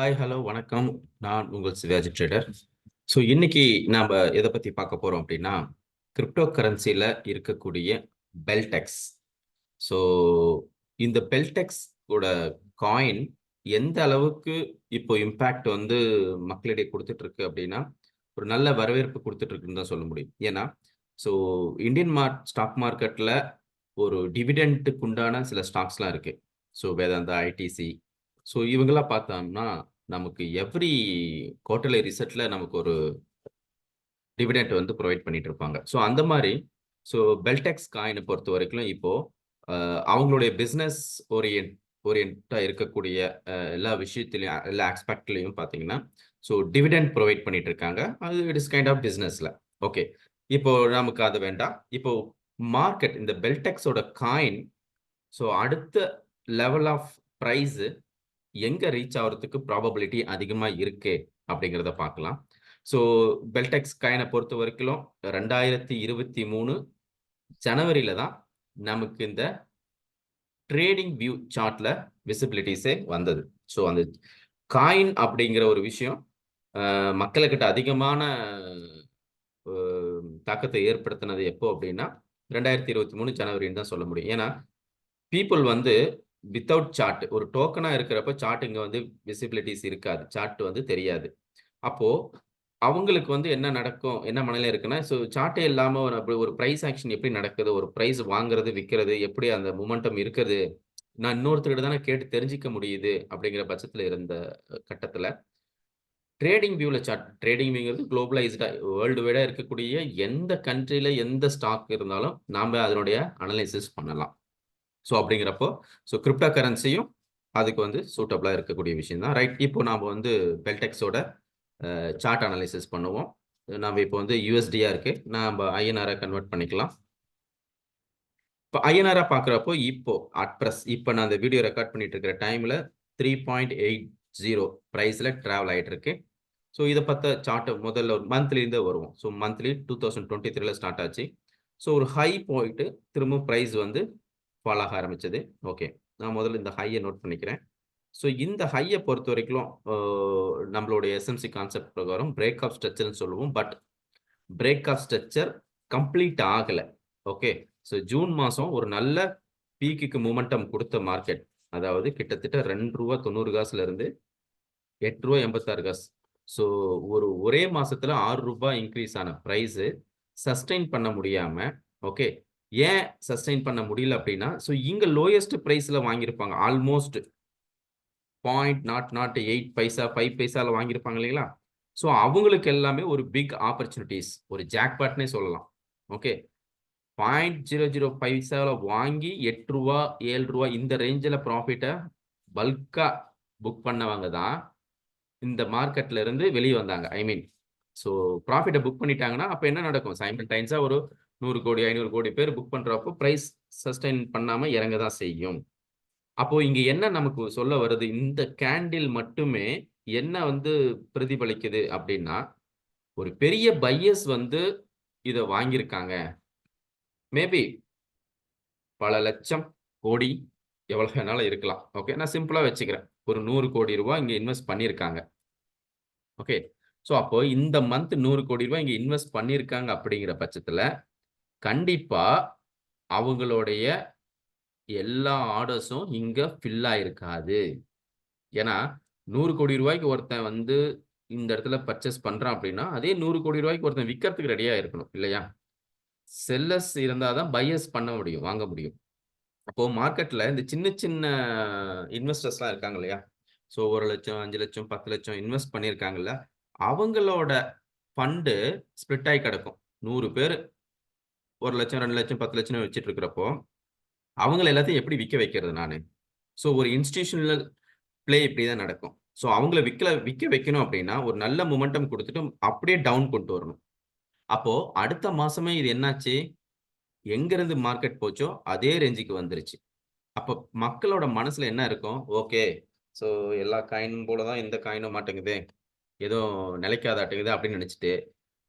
Hi, hello, வணக்கம். நான் உங்கள் சிவாஜி ட்ரேடர். ஸோ இன்னைக்கு நாம் எதை பற்றி பார்க்க போகிறோம் அப்படின்னா, கிரிப்டோ கரன்சியில் இருக்கக்கூடிய பெல்டெக்ஸ். ஸோ இந்த பெல்டெக்ஸ் கூட காயின் எந்த அளவுக்கு இப்போ இம்பேக்ட் வந்து மக்களிடையே கொடுத்துட்டு இருக்கு அப்படின்னா, ஒரு நல்ல வரவேற்பு கொடுத்துட்டு இருக்குன்னு தான் சொல்ல முடியும். ஏன்னா, ஸோ இந்தியன் ஸ்டாக் மார்க்கெட்டில் ஒரு டிவிடெண்ட்டுக்கு உண்டான சில ஸ்டாக்ஸ்லாம் இருக்கு. So Vedanta, ITC. ஸோ இவங்கெல்லாம் பார்த்தோம்னா நமக்கு எவ்ரி குவார்டர்லி ரிசல்ட்ல நமக்கு ஒரு டிவிடெண்ட் வந்து ப்ரொவைட் பண்ணிட்டு இருப்பாங்க. ஸோ அந்த மாதிரி ஸோ பெல்டெக்ஸ் காயினை பொறுத்த வரைக்கும் இப்போ அவங்களுடைய பிஸ்னஸ் ஓரியன்டா இருக்கக்கூடிய எல்லா விஷயத்திலையும் எல்லா ஆஸ்பெக்ட்லையும் பார்த்தீங்கன்னா ஸோ டிவிடெண்ட் ப்ரொவைட் பண்ணிட்டு இருக்காங்க. அது இட் இஸ் கைண்ட் ஆஃப் பிஸ்னஸ்ல. ஓகே, இப்போ நமக்கு அது வேண்டாம். இப்போ மார்க்கெட் இந்த பெல்டெக்ஸோட காயின் ஸோ அடுத்த லெவல் ஆஃப் ப்ரைஸ் எங்க ரீச் ஆகிறதுக்கு ப்ராபபிலிட்டி அதிகமா இருக்கு அப்படிங்கிறத பார்க்கலாம். ஸோ பெல்டெக்ஸ் காயினை பொறுத்த வரைக்கும் 2023 ஜனவரியில தான் நமக்கு இந்த ட்ரேடிங் வியூ சார்ட்ல விசிபிலிட்டிஸே வந்தது. ஸோ அந்த காயின் அப்படிங்கிற ஒரு விஷயம் மக்களுக்கிட்ட அதிகமான தாக்கத்தை ஏற்படுத்தினது எப்போ அப்படின்னா 2023 ஜனவரின்னு தான் சொல்ல முடியும். ஏன்னா பீப்புள் வந்து வித்தவுட் சார்ட் ஒரு டோக்கனா இருக்கிறப்ப சார்ட் இங்க வந்து விசிபிலிட்டிஸ் இருக்காது. சார்ட் வந்து தெரியாது. அப்போ அவங்களுக்கு வந்து என்ன நடக்கும், என்ன மனநிலை இருக்குன்னா, ஸோ சார்ட்டே இல்லாம ஒரு பிரைஸ் ஆக்ஷன் எப்படி நடக்குது, ஒரு பிரைஸ் வாங்குறது, விற்கிறது, எப்படி அந்த மொமெண்டம் இருக்குது, நான் இன்னொருத்தர்கிட்ட தானே கேட்டு தெரிஞ்சுக்க முடியுது அப்படிங்கிற பட்சத்துல இருந்த கட்டத்துல ட்ரேடிங் வியூல சார்ட் ட்ரேடிங் வியூங்கிறது குளோபலைஸ்டா வேர்ல்டு வைடா இருக்கக்கூடிய எந்த கண்ட்ரில எந்த ஸ்டாக் இருந்தாலும் நாம அதனுடைய அனலைசிஸ் பண்ணலாம். ஸோ அப்படிங்கிறப்போ ஸோ கிரிப்டோ கரன்சியும் அதுக்கு வந்து சூட்டபிளாக இருக்கக்கூடிய விஷயம் தான். ரைட், இப்போ நாம் வந்து பெல்டெக்ஸோட சார்ட் அனாலிசிஸ் பண்ணுவோம். நம்ம இப்போ வந்து யூஎஸ்டியா இருக்கு, நம்ம ஐஎன்ஆரை கன்வெர்ட் பண்ணிக்கலாம். இப்போ ஐஎன்ஆரா பார்க்குறப்போ இப்போ நான் அந்த வீடியோ ரெக்கார்ட் பண்ணிட்டு இருக்கிற டைமில் 3.80 ப்ரைஸில் ட்ராவல் ஆகிட்டு இருக்கு. ஸோ இதை பார்த்த சார்ட் முதல்ல ஒரு மந்த்லிருந்தே வருவோம். ஸோ மந்த்லி 2023 ஸ்டார்ட் ஆச்சு. ஸோ ஒரு ஹை போயிட்டு திரும்ப ப்ரைஸ் வந்து ஃபால் ஆக ஆரம்பிச்சது. ஓகே, நான் முதல்ல இந்த ஹையை நோட் பண்ணிக்கிறேன். ஸோ இந்த ஹையை பொறுத்த வரைக்கும் நம்மளுடைய எஸ்எம்சி கான்செப்ட் பிரகாரம் பிரேக் ஆஃப் ஸ்ட்ரக்சர்னு சொல்லுவோம். But break of structure complete ஆகலை. ஓகே, ஸோ ஜூன் மாதம் ஒரு நல்ல பீக்குக்கு மூமெண்டம் கொடுத்த மார்க்கெட், அதாவது கிட்டத்தட்ட ₹2.90 இருந்து ₹8.86. ஸோ ஒரே மாசத்துல ₹6 இன்க்ரீஸ் ஆன பிரைஸ் சஸ்டெயின் பண்ண முடியாம, ஓகே, ஏன் சஸ்டெயின் பண்ண முடியல அப்படின்னா, ஸோ இங்க லோயஸ்ட் பிரைஸ்ல வாங்கியிருப்பாங்க. ஆல்மோஸ்ட் 0.008 பைசா 5 பைசால வாங்கியிருப்பாங்க இல்லைங்களா? ஸோ அவங்களுக்கு எல்லாமே ஒரு பிக் ஆப்பர்ச்சுனிட்டிஸ், ஒரு ஜாக்பாட்னே சொல்லலாம். ஓகே, 0.00 பைசால வாங்கி ₹8 ₹7 இந்த ரேஞ்சில் ப்ராஃபிட்டை பல்கா புக் பண்ணவங்க தான் இந்த மார்க்கெட்ல இருந்து வெளியே வந்தாங்க. ஐ மீன், ஸோ ப்ராஃபிட்டை புக் பண்ணிட்டாங்கன்னா அப்போ என்ன நடக்கும்? சைமல்டைன்ஸா ஒரு 100 கோடி 500 கோடி பேர் புக் பண்றப்போ பிரைஸ் சஸ்டைன் பண்ணாம இறங்க தான் செய்யும். அப்போ இங்க என்ன நமக்கு சொல்ல வருது, இந்த கேண்டில் மட்டுமே என்ன வந்து பிரதிபலிக்குது அப்படின்னா, ஒரு பெரிய பையர்ஸ் வந்து இதை வாங்கியிருக்காங்க. மேபி பல லட்சம் கோடி எவ்வளவு வேணாலும் இருக்கலாம். ஓகே, நான் சிம்பிளா வச்சுக்கிறேன். ஒரு 100 கோடி ரூபாய் இங்க இன்வெஸ்ட் பண்ணியிருக்காங்க. ஓகே, ஸோ அப்போ இந்த மந்த் 100 கோடி ரூபாய் இங்க இன்வெஸ்ட் பண்ணியிருக்காங்க அப்படிங்கிற பட்சத்துல கண்டிப்பா அவங்களுடைய எல்லா ஆர்டர்ஸும் இங்க ஃபில் ஆயிருக்காது. ஏன்னா 100 கோடி ரூபாய்க்கு ஒருத்தன் வந்து இந்த இடத்துல பர்ச்சேஸ் பண்றான் அப்படின்னா, அதே 100 கோடி ரூபாய்க்கு ஒருத்தன் விற்கிறதுக்கு ரெடியா இருக்கணும் இல்லையா? செல்லர்ஸ் இருந்தாதான் பையர்ஸ் பண்ண முடியும், வாங்க முடியும். அப்போ மார்க்கெட்ல இந்த சின்ன சின்ன இன்வெஸ்டர்ஸ்லாம் இருக்காங்க இல்லையா? ஸோ 1 லட்சம் 5 லட்சம் 10 லட்சம் இன்வெஸ்ட் பண்ணியிருக்காங்கல்ல, அவங்களோட ஃபண்டு ஸ்ப்ளிட் ஆகி கிடக்கும். 100 பேர் 1 லட்சம் 2 லட்சம் 10 லட்சம் வச்சுட்டு இருக்கிறப்போ அவங்கள எல்லாத்தையும் எப்படி விற்க வைக்கிறது நானு? ஸோ ஒரு இன்ஸ்டிடியூஷனல் பிளே இப்படி தான் நடக்கும். ஸோ அவங்கள விற்க வைக்கணும் அப்படின்னா ஒரு நல்ல மொமெண்டம் கொடுத்துட்டு அப்படியே டவுன் கொண்டு வரணும். அப்போ அடுத்த மாசமே இது என்னாச்சு? எங்கிருந்து மார்க்கெட் போச்சோ அதே ரேஞ்சுக்கு வந்துருச்சு. அப்போ மக்களோட மனசுல என்ன இருக்கும்? ஓகே, ஸோ எல்லா காயினும் போல தான் இந்த காயினும் மாட்டேங்குது, ஏதோ நிலைக்காதாட்டுங்குது அப்படின்னு நினைச்சிட்டு,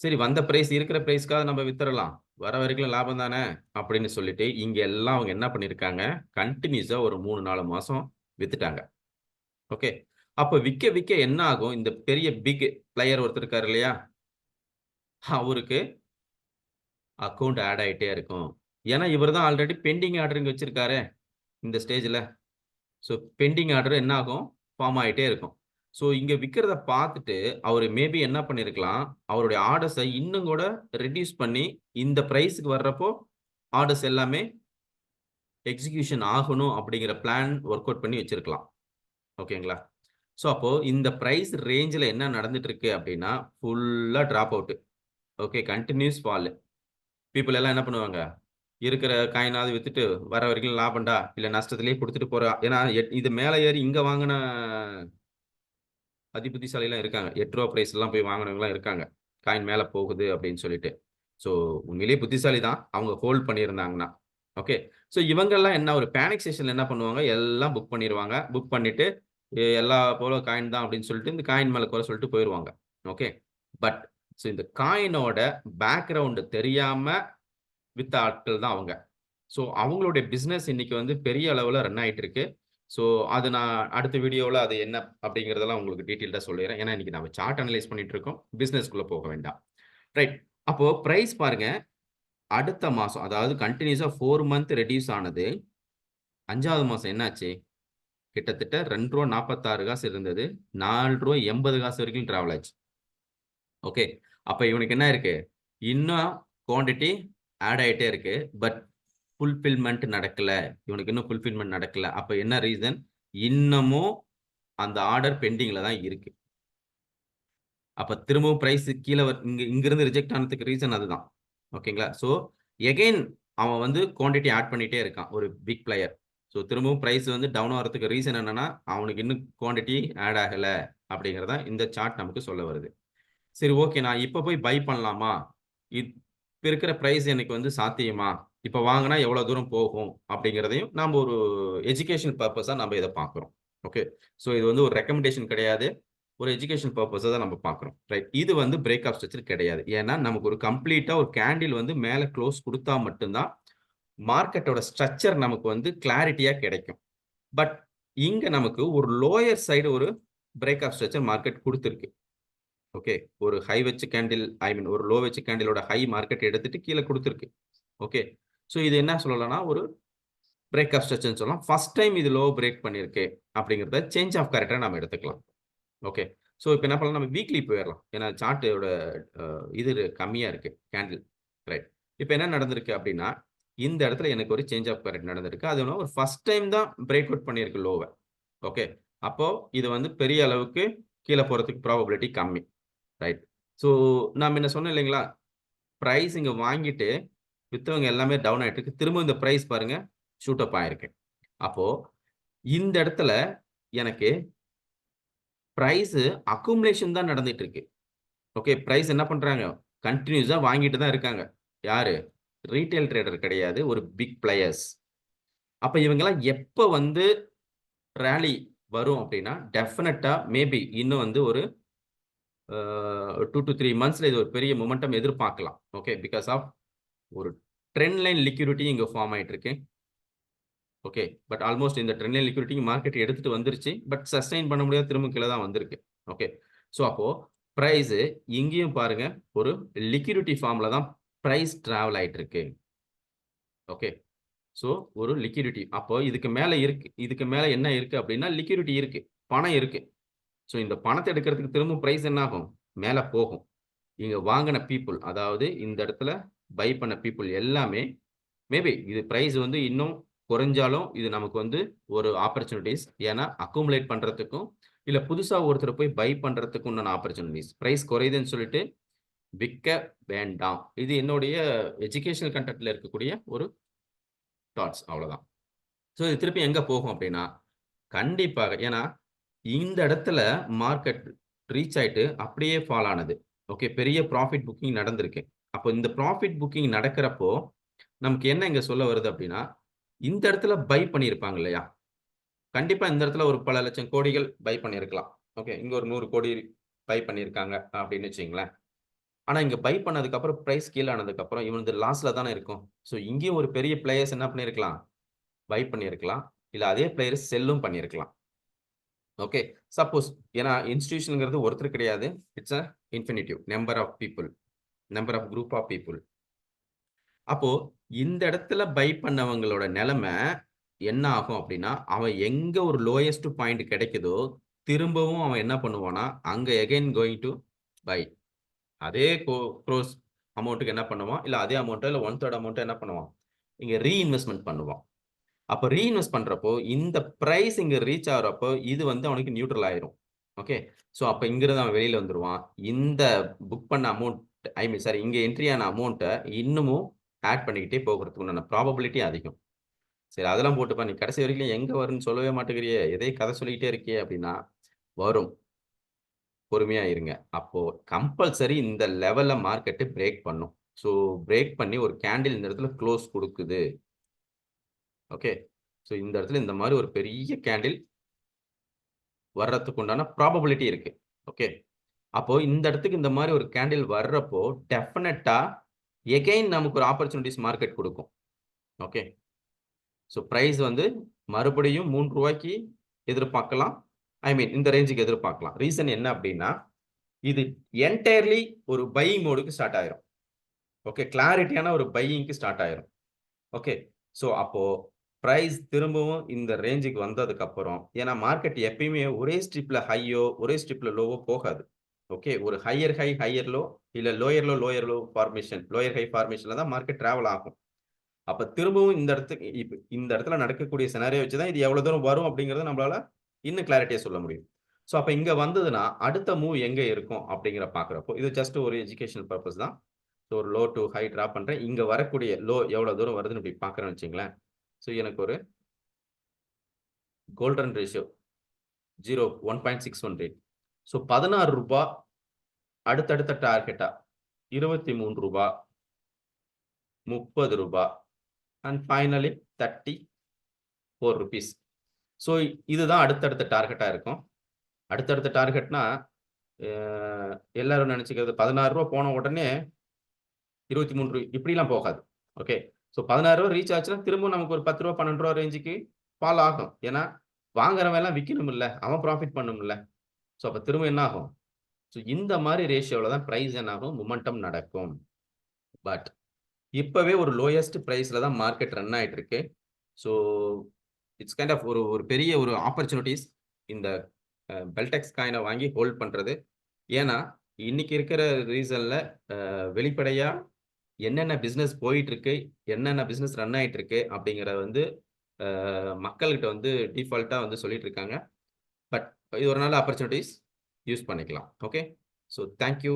சரி வந்த பிரைஸ் இருக்கிற பிரைஸ்க்காக நம்ம வித்துறலாம், வர வரைக்கும் லாபம் தானே அப்படின்னு சொல்லிட்டு இங்க எல்லாம் அவங்க என்ன பண்ணிருக்காங்க, கண்டினியூஸா ஒரு 3-4 மாசம் வித்துட்டாங்க. ஓகே, அப்ப விக்க விக்க என்ன ஆகும்? இந்த பெரிய பிக் பிளேயர் ஒருத்தர் இருக்காரு இல்லையா? அவருக்கு அக்கவுண்ட் ஆட் ஆயிட்டே இருக்கும். ஏன்னா, இவர் தான் ஆல்ரெடி பெண்டிங் ஆர்டர் இங்க வச்சிருக்காரே, இந்த ஸ்டேஜ்ல. ஸோ பெண்டிங் ஆர்டர் என்ன ஆகும்? ஃபார்ம் ஆயிட்டே இருக்கும். ஸோ இங்க விக்கிறத பார்த்துட்டு, அவரு மேபி என்ன பண்ணியிருக்கலாம், அவருடைய ஆர்டர்ஸ இன்னும் கூட ரெடியூஸ் பண்ணி, இந்த பிரைஸ்க்கு வர்றப்போ, ஆர்டர்ஸ் எல்லாமே எக்ஸிகியூஷன் ஆகணும் அப்படிங்கிற பிளான் வொர்க் அவுட் பண்ணி வச்சிருக்கலாம். ஓகேங்களா? ஸோ அப்போ இந்த பிரைஸ் ரேஞ்ச்ல என்ன நடந்துட்டு இருக்கு அப்படின்னா, ஃபுல்லா drop out. Okay. Continuous fall. People எல்லாம் என்ன பண்ணுவாங்க? இருக்கிற காயினாவது வித்துட்டு, வர வரைக்கும் லாபம்டா, இல்ல நஷ்டத்திலேயே குடுத்துட்டு போறா. ஏன்னா, இது மேல ஏறி இங்க வாங்குன புத்திசாலிலாம் இருக்காங்க. ரூ. 8 பிரைஸ்லாம் போய் வாங்குனவங்கலாம் இருக்காங்க. காயின் மேல போகுது அப்படின்னு சொல்லிட்டு. ஸோ உண்மையிலேயே புத்திசாலி தான். அவங்க ஹோல்ட் பண்ணியிருந்தாங்கன்னா. ஓகே. ஸோ இவங்கலாம் என்ன ஒரு பேனிக் செஷன்ல என்ன பண்ணுவாங்க? எல்லாம் புக் பண்ணிருவாங்க. புக் பண்ணிட்டு, எல்லா போல காயின் தான் அப்படின்னு சொல்லிட்டு, இந்த காயின் மேல குறை சொல்லிட்டு போயிருவாங்க. ஓகே. பட் ஸோ இந்த காயினோட பேக்கிரவுண்ட் தெரியாம வித்த ஆட்கள் தான் அவங்க. ஸோ அவங்களுடைய பிசினஸ் இன்னைக்கு வந்து பெரிய அளவுல ரன் ஆயிட்டு இருக்கு. ஸோ அது நான் அடுத்த வீடியோல அது என்ன அப்படிங்கிறதெல்லாம் உங்களுக்கு டீட்டெயில்டா சொல்லிர்றேன். ஏன்னா இன்னைக்கு நம்ம சார்ட் அனலைஸ் பண்ணிட்டு இருக்கோம். பிசினஸ்க்குள்ள போக வேண்டாம். ரைட். அப்போ பிரைஸ் பாருங்க. அடுத்த மாசம் அதாவது கன்டினியூஸா 4 மந்த் ரெட்யூஸ் ஆனது. 5வது மாசம் என்னாச்சு? கிட்டத்தட்ட ரூ. 2.46 இருந்தது. ரூ. 4.80 வரைக்கும் டிராவல் ஆச்சு. ஓகே. அப்ப இவனுக்கு என்ன இருக்கு? இன்னும் குவான்டிட்டி ஆட் ஆயிட்டே இருக்கு. பட் ஃபுல்ஃபில்மென்ட் நடக்கல. இவனுக்கு இன்னும் ஃபுல்ஃபில்மென்ட் நடக்கல. அப்ப என்ன ரீசன்? இன்னமும் அந்த ஆர்டர் பெண்டிங்ல தான் இருக்கு. அப்ப திரும்பவும் பிரைஸ் கீழ இங்கிருந்து ரிஜெக்ட் ஆனதுக்கு ரீசன் அதுதான். ஓகேங்களா? ஸோ எகைன் அவன் வந்து குவான்டிட்டி ஆட் பண்ணிட்டே இருக்கான். ஒரு பிக் பிளேயர். ஸோ திரும்பவும் பிரைஸ் வந்து டவுன் ஆகுறதுக்கு ரீசன் என்னன்னா, அவனுக்கு இன்னும் குவான்டிட்டி ஆட் ஆகல அப்படிங்கிறத இந்த சார்ட் நமக்கு சொல்ல வருது. சரி ஓகே. நான் இப்ப போய் பை பண்ணலாமா? இப்ப இருக்கிற பிரைஸ் எனக்கு வந்து சாத்தியமா? இப்ப வாங்குனா எவ்வளவு தூரம் போகும்? அப்படிங்கிறதையும் நாம ஒரு எஜுகேஷன் பர்ப்பஸா நம்ம இத பார்க்கிறோம். ஓகே. ஸோ இது வந்து ஒரு ரெக்கமெண்டேஷன் கிடையாது. ஒரு எஜுகேஷன் பர்ப்பஸா தான் நம்ம பார்க்கிறோம். ரைட். இது வந்து பிரேக் ஆஃப் ஸ்ட்ரக்சர் கிடையாது. ஏன்னா நமக்கு ஒரு கம்ப்ளீட்டா ஒரு கேண்டில் வந்து மேல க்ளோஸ் குடுத்தா மட்டும் தான் மார்க்கெட்டோட ஸ்ட்ரக்சர் நமக்கு வந்து கிளாரிட்டியா கிடைக்கும். பட் இங்க நமக்கு ஒரு லோயர் சைடு ஒரு பிரேக் ஆஃப் ஸ்ட்ரக்சர் மார்க்கெட் குடுத்திருக்கு. ஓகே. ஒரு ஹை வச்ச கேண்டில் ஒரு லோ வச்ச கேண்டிலோட ஹை மார்க்கெட் எடுத்துட்டு கீழ குடுத்திருக்கு. ஓகே. ஸோ இது என்ன சொல்லலாம்னா, ஒரு பிரேக் ஆஃப் ஸ்ட்ரக்சர்ன்னு சொல்லலாம். ஃபர்ஸ்ட் டைம் இது லோ பிரேக் பண்ணியிருக்கு அப்படிங்கிறத சேஞ்ச் ஆஃப் கேரக்டரா நாம எடுத்துக்கலாம். ஓகே. ஸோ இப்ப என்ன பண்ணலாம்? நம்ம வீக்லி போயிரலாம். ஏன்னா சார்ட்டோட இது கம்மியா இருக்கு. கேண்டில். ரைட். இப்ப என்ன நடந்திருக்கு அப்படின்னா, இந்த இடத்துல எனக்கு ஒரு சேஞ்ச் ஆஃப் கேரக்டர் நடந்திருக்கு. அது ஒரு ஃபர்ஸ்ட் டைம் தான் பிரேக் அவுட் பண்ணியிருக்கு லோவ. ஓகே. அப்போ இது வந்து பெரிய அளவுக்கு கீழ போறதுக்கு ப்ராபபிலிட்டி கம்மி. ரைட். ஸோ நான் முன்ன சொன்னேன் இல்லைங்களா? பிரைஸ் இங்க வாங்கிட்டு வித்தவங்க எல்லாமே டவுன் ஆயிட்டு இருக்கு. திரும்ப இந்த பிரைஸ் பாருங்க ஷூட் அப் ஆயிருக்கு. அப்போ இந்த இடத்துல எனக்கு பிரைஸ் அக்குமுலேஷன் தான் நடந்துட்டு இருக்கு. ஓகே. பிரைஸ் என்ன பண்றாங்க? கன்டினியூஸா வாங்கிட்டு தான் இருக்காங்க. யாரு? ரீட்டெயில் ட்ரேடர் கிடையாது. ஒரு பிக் பிளேயர்ஸ். அப்ப இவங்கலாம் எப்ப வந்து ராலி வரும் அப்படின்னா, டெஃபினட்டா மேபி இன்னும் வந்து ஒரு 2 to 3 மந்த்ஸ்ல இது ஒரு பெரிய மொமெண்டம் எதிர்பார்க்கலாம். ஓகே. பிகாஸ் ஆஃப் ஒரு ட்ரெண்ட் லைன் லிக்விடிட்டி இங்க ஃபார்ம் ஆயிட்டு இருக்கு. ஓகே. பட் ஆல்மோஸ்ட் இந்த ட்ரெண்ட் லைன் லிக்விடிட்டி மார்க்கெட் எடுத்துட்டு வந்துருச்சு. பட் சஸ்டெயின் பண்ண முடியாத திரும்ப கீழ தான் வந்திருக்கு. ஓகே. ஸோ அப்போ பிரைஸ் இங்கேயும் பாருங்க ஒரு லிக்விடிட்டி ஃபார்ம்ல தான் பிரைஸ் டிராவல் ஆயிட்டு இருக்கு. ஓகே. ஸோ ஒரு லிக்விடிட்டி. அப்போ இதுக்கு மேல இருக்கு. இதுக்கு மேல என்ன இருக்கு அப்படின்னா லிக்விடிட்டி இருக்கு. பணம் இருக்கு. ஸோ இந்த பணத்த எடுக்கிறதுக்கு திரும்ப பிரைஸ் என்ன ஆகும்? மேல போகும். இங்க வாங்குன பீப்பிள் அதாவது இந்த இடத்துல பை பண்ண பீப்பிள் எல்லாமே மேபி இது பிரைஸ் வந்து இன்னும் குறைஞ்சாலும் இது நமக்கு வந்து ஒரு ஆப்பர்ச்சுனிட்டீஸ். ஏன்னா அக்குமுலேட் பண்றதுக்கும், இல்ல புதுசா ஒருத்தர் போய் பை பண்றதுக்கு உண்டான ஆப்பர்ச்சுனிட்டீஸ். பிரைஸ் குறையுதுன்னு சொல்லிட்டு விக்க வேண்டாம். இது என்னுடைய எஜுகேஷனல் கன்டென்ட்ல இருக்கக்கூடிய ஒரு தாட்ஸ் அவ்வளவுதான். ஸோ இது திருப்பி எங்க போகும் அப்படின்னா, கண்டிப்பாக ஏன்னா இந்த இடத்துல மார்க்கெட் ரீச் ஆயிட்டு அப்படியே ஃபால் ஆனது. ஓகே. பெரிய ப்ராஃபிட் புக்கிங் நடந்திருக்கு. அப்போ இந்த ப்ராஃபிட் புக்கிங் நடக்கிறப்போ, நமக்கு என்ன இங்க சொல்ல வருது அப்படின்னா, இந்த இடத்துல பை பண்ணியிருப்பாங்க இல்லையா? கண்டிப்பா இந்த இடத்துல ஒரு பல லட்சம் கோடிகள் பை பண்ணியிருக்கலாம். ஓகே. இங்க ஒரு 100 கோடி பை பண்ணியிருக்காங்க அப்படின்னு வச்சுக்கங்களேன். ஆனா இங்க பை பண்ணதுக்கு அப்புறம் பிரைஸ் கீழ ஆனதுக்கு அப்புறம் இவனது லாஸ்ல தானே இருக்கும். ஸோ இங்கேயும் ஒரு பெரிய பிளேயர்ஸ் என்ன பண்ணியிருக்கலாம்? பை பண்ணியிருக்கலாம். இல்ல அதே பிளேயர்ஸ் செல்லும் பண்ணியிருக்கலாம். ஓகே. சப்போஸ் ஏன்னா இன்ஸ்டிடியூஷன்ங்கிறது ஒருத்தர் கிடையாது. It's a infinitive. Number of people. Number of group of people. அப்போ இந்த இடத்துல பை பண்ணவங்களோட நிலைமை என்ன ஆகும் அப்படின்னா, அவன் எங்க ஒரு லோயஸ்ட் பாயிண்ட் கிடைக்குதோ, திரும்பவும் அவன் என்ன பண்ணுவான்னா, அங்க அகைன் கோயிங் டூ பை. அதே குரோஸ் அமௌண்ட்க்கு என்ன பண்ணுவான், இல்ல அதே அமௌண்ட்டோ இல்ல 1/3 அமௌண்ட்டோ என்ன பண்ணுவான், இங்க ரீஇன்வெஸ்ட்மென்ட் பண்ணுவான். அப்ப ரீஇன்வெஸ்ட் பண்றப்போ, இந்த பிரைஸ் இங்க ரீச் ஆகுறப்போ, இது வந்து அவனுக்கு நியூட்ரல் ஆயிரும். ஓகே. சோ அப்ப இங்கிருந்து அவன் வெளியில வந்துருவான். இந்த புக் பண்ண அமௌண்ட் ஐ மீன் சாரி இங்க என்ட்ரி ஆன அமௌண்ட்ட இன்னமும் ஆட் பண்ணிக்கிட்டே போகறதுக்கு உண்டான ப்ராபபிலிட்டி அதிகம். சரி அதெல்லாம் போட்டுப்பா, நீ கடைசி வரைக்கும் எங்க வரும்ன்னு சொல்லவே மாட்டேங்கிறியே, எதையும் கதை சொல்லிக்கிட்டே இருக்கியே அப்படின்னா, வரும். பொறுமையா இருங்க. அப்போ கம்பல்சரி இந்த லெவல்ல மார்க்கெட் பிரேக் பண்ணும். சோ பிரேக் பண்ணி ஒரு கேண்டில் இந்த இடத்துல குளோஸ் குடுக்குது. ஓகே. சோ இந்த இடத்துல இந்த மாரி ஒரு பெரிய கேண்டில் வர்றதுக்கு உண்டான ப்ராபபிலிட்டி இருக்கு. ஓகே. அப்போ இந்த இடத்துக்கு இந்த மாரி ஒரு கேண்டில் வர்றப்போ, டெஃபினட்டா எகைன் நமக்கு ஒரு ஆப்பர்ச்சுனிட்டீஸ் மார்க்கெட் குடுக்கும். ஓகே. சோ பிரைஸ் வந்து மறுபடியும் ரூ. 3க்கு எதிர்பார்க்கலாம். ஐ மீன் இந்த ரேஞ்சுக்கு எதிர்பார்க்கலாம். ரீசன் என்ன அப்டின்னா, இது என்டையர்லி ஒரு பையிங் மோடுக்கு ஸ்டார்ட் ஆயிரும். ஓகே. கிளாரிட்டியான ஒரு பையிங்க்கு ஸ்டார்ட் ஆயிரும். ஓகே. சோ அப்போ பிரைஸ் திரும்பவும் இந்த ரேஞ்சுக்கு வந்ததுக்கு அப்புறம் ஏன்னா மார்க்கெட் எப்பயுமே ஒரே ஸ்ட்ரிப்ல ஹையோ, ஒரே ஸ்ட்ரிப்ல லோவோ போகாது. ஓகே. ஒரு ஹையர் ஹை, ஹையர் லோ இல்ல lower low formation, lower high ஃபார்மேஷன்ல தான் மார்க்கெட் டிராவல் ஆகும். அப்ப திரும்பவும் இந்த இடத்துக்கு இந்த இடத்துல நடக்கக்கூடிய சினாரியோ வச்சு தான் இது எவ்வளவு தூரம் வரும் அப்படிங்கிறத நம்மளால இன்னும் கிளாரிட்டியா சொல்ல முடியும். சோ அப்ப இங்க வந்ததுன்னா அடுத்த மூவ் எங்க இருக்கும் அப்படிங்கிற பார்க்கிறப்போ இது ஜஸ்ட் ஒரு எஜுகேஷனல் பர்ப்பஸ் தான். ஸோ ஒரு லோ டு ஹை டிரா பண்றேன். இங்க வரக்கூடிய லோ எவ்வளவு தூரம் வருதுன்னு இப்படி பார்க்கறேன்னு வச்சுங்களேன். ஸோ எனக்கு ஒரு கோல்டன் ரேஷியோ 1.61 ரேட். ஸோ ரூ. 16 அடுத்தடுத்த டார்கெட்டா ரூ. 23 ரூ. 30 அண்ட் ஃபைனலி ₹34. ஸோ இதுதான் அடுத்தடுத்த டார்கெட்டா இருக்கும். அடுத்தடுத்த டார்கெட்னா எல்லாரும் நினைச்சுக்கிறது ரூ. 16 போன உடனே 23 இப்படிலாம் போகாது. ஓகே. ஸோ ரூ. 16 ரீச் ஆச்சுன்னா திரும்ப நமக்கு ஒரு ரூ. 10 ₹12 ரேஞ்சுக்கு ஃபால் ஆகும். ஏன்னா வாங்குறவன் எல்லாம் விக்கணும்ல. அவன் ப்ராஃபிட் பண்ணணும்ல. ஸோ அப்ப திரும்ப என்ன ஆகும்? ஸோ இந்த மாரி ரேஷியோல தான் பிரைஸ் என்ன ஆகும்? மொமெண்டம் நடக்கும். பட் இப்பவே ஒரு லோயஸ்ட் பிரைஸ்ல தான் மார்க்கெட் ரன் ஆயிட்டு இருக்கு. ஸோ இட்ஸ் கைண்ட் ஆஃப் ஒரு பெரிய ஒரு ஆப்பர்ச்சுனிட்டீஸ் இந்த பெல்டெக்ஸ் காயின வாங்கி ஹோல்ட் பண்றது. ஏன்னா இன்னைக்கு இருக்கிற ரீசன்ல வெளிப்படையா என்னென்ன பிசினஸ் போயிட்டு இருக்கு, என்னென்ன பிசினஸ் ரன் ஆயிட்டு இருக்கு அப்படிங்கிறத வந்து மக்கள்கிட்ட வந்து டிஃபால்ட்டா வந்து சொல்லிட்டு இருக்காங்க. பட் இது ஒரு நல்ல ஆப்பர்ச்சுனிட்டீஸ் யூஸ் பண்ணிக்கலாம். ஓகே. So thank you.